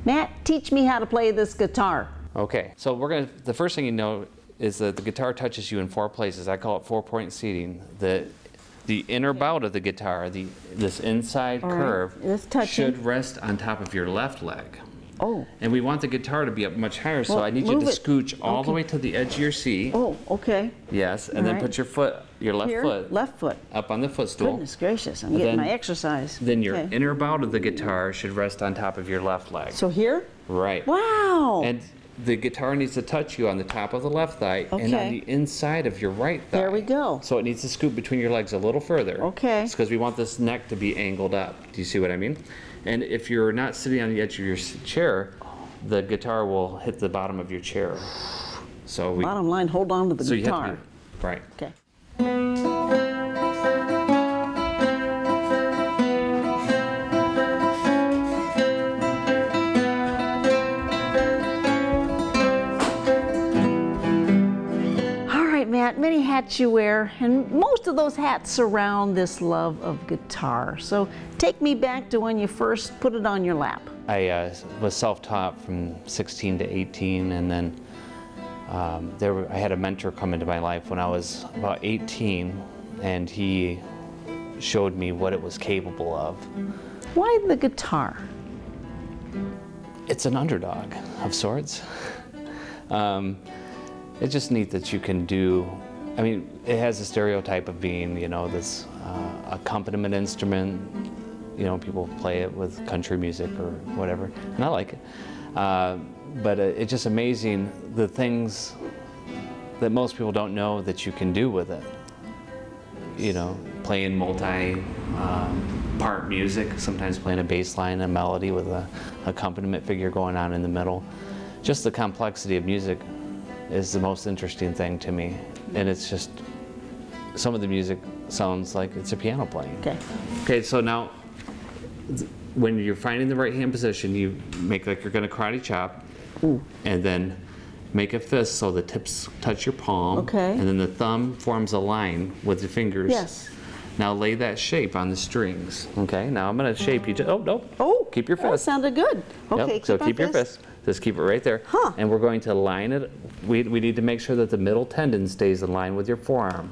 Matt, teach me how to play this guitar. Okay, so the first thing you know is that the guitar touches you in 4 places. I call it 4-point seating. The inner bout of the guitar, this inside curve, should rest on top of your left leg. Oh. And we want the guitar to be up much higher, so I need you to scooch all the way to the edge of your seat. Oh, okay. Yes, and then put your left foot up on the footstool. Goodness gracious, I'm getting my exercise. Then your inner bout of the guitar should rest on top of your left leg. So here? Right. Wow. And the guitar needs to touch you on the top of the left thigh and on the inside of your right thigh. There we go. So it needs to scoot between your legs a little further. Okay. It's because we want this neck to be angled up. Do you see what I mean? And if you're not sitting on the edge of your chair, the guitar will hit the bottom of your chair. So bottom line, hold on to the guitar. You have to be, right. Okay. Matt, many hats you wear, and most of those hats surround this love of guitar. So take me back to when you first put it on your lap. I was self-taught from 16 to 18, and then I had a mentor come into my life when I was about 18, and he showed me what it was capable of. Why the guitar? It's an underdog of sorts. It's just neat that you can do, I mean, it has a stereotype of being, you know, this accompaniment instrument. You know, people play it with country music or whatever, and I like it. But it's just amazing the things that most people don't know that you can do with it. You know, playing multi-part music, sometimes playing a bass line, a melody with an accompaniment figure going on in the middle. Just the complexity of music is the most interesting thing to me. And it's just, some of the music sounds like it's a piano playing. Okay. Okay, so now, when you're finding the right hand position, you make like you're gonna karate chop. Ooh. And then make a fist so the tips touch your palm. Okay. And then the thumb forms a line with the fingers. Yes. Now lay that shape on the strings. Okay, now I'm gonna shape you, oh, no. Oh, keep your fist. That sounded good. Okay, yep. So keep your fist. Just keep it right there. Huh. And we're going to line it. We need to make sure that the middle tendon stays in line with your forearm.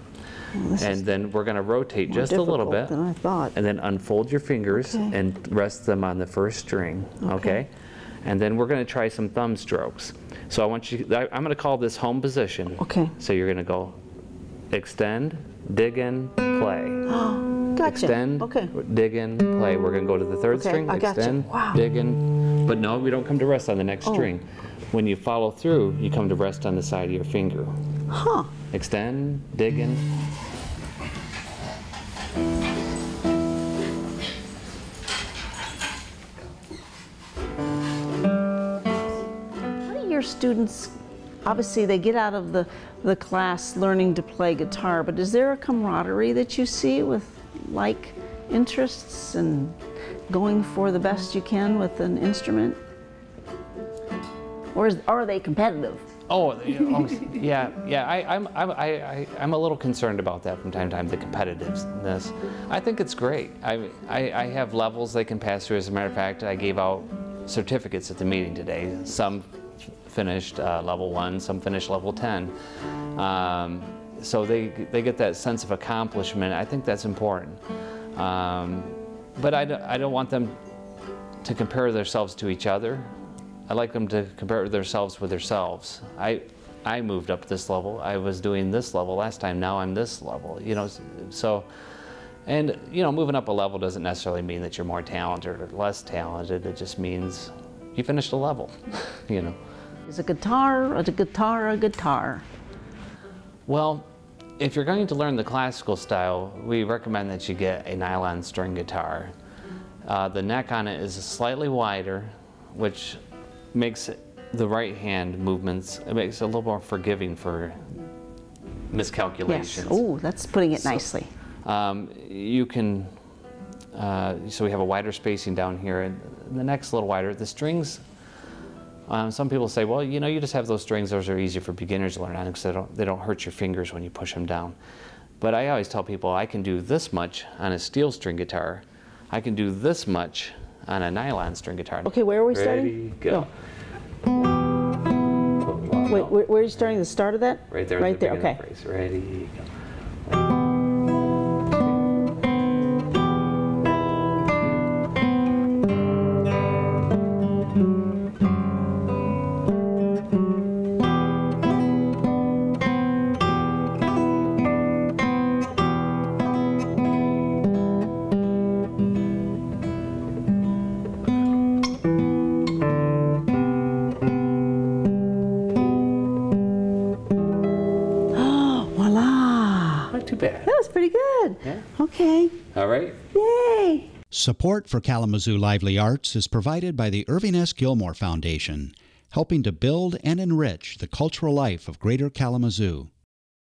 And then we're going to rotate just a little bit. Than I thought. And then unfold your fingers and rest them on the first string. Okay. And then we're going to try some thumb strokes. So I want you, I'm going to call this home position. Okay. So you're going to go extend, dig in, play. Gotcha. Extend, dig in, play. We're going to go to the third string, extend, dig in. But no, we don't come to rest on the next string. When you follow through, you come to rest on the side of your finger. Huh. Extend, dig in. How do your students, obviously they get out of the class learning to play guitar, but is there a camaraderie that you see with like interests and going for the best you can with an instrument? Or are they competitive? Oh, yeah. I'm a little concerned about that from time to time, the competitiveness. I think it's great. I have levels they can pass through. As a matter of fact, I gave out certificates at the meeting today. Some finished level 1, some finished level 10. So they get that sense of accomplishment. I think that's important. But I don't want them to compare themselves to each other. I like them to compare themselves with themselves. I moved up this level. I was doing this level last time. Now I'm this level. You know, so, and you know, moving up a level doesn't necessarily mean that you're more talented or less talented. It just means you finished a level. You know. Is a guitar a guitar a guitar? Well, if you're going to learn the classical style, we recommend that you get a nylon string guitar. The neck on it is slightly wider, which makes the right hand movements, it makes it a little more forgiving for miscalculations. Yes. Oh, that's putting it nicely. You can, so we have a wider spacing down here, and the neck's a little wider. The strings, some people say, well, you know, you just have those strings, those are easy for beginners to learn on because they don't hurt your fingers when you push them down. But I always tell people I can do this much on a steel string guitar. I can do this much on a nylon string guitar. Okay, where are we starting? Ready, go. Wait, where are you starting? The start of that? Right there. Right there, okay. Phrase. Ready, go. Not too bad. That was pretty good. Yeah. Okay. All right. Yay. Support for Kalamazoo Lively Arts is provided by the Irving S. Gilmore Foundation, helping to build and enrich the cultural life of Greater Kalamazoo.